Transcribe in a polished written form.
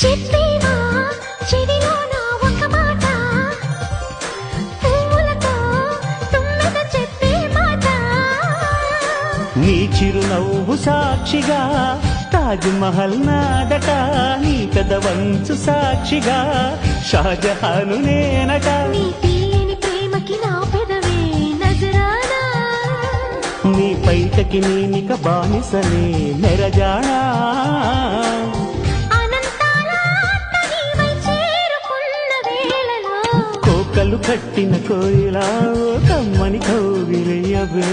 చెప్పేవా చెవిలోన ఒక మాట, పువ్వులతో తుమ్మెద చెప్పే మాట. నీ చిరునవ్వు సాక్షిగా తాజ్ మహల్ నాడట, నీ పెదవంచు సాక్షిగా షాజహాను నేనట. నీ తీయని ప్రేమకి నా పెదవే నజరానా, నీ పైటకి నేనిక బానిసలే మెరజానా. అనంతాల ఆత్మ నీవై చేరుకున్న వేళలో, కోకలు కట్టిన కోయిలా ఓ కమ్మని కౌగిలయ్యవే.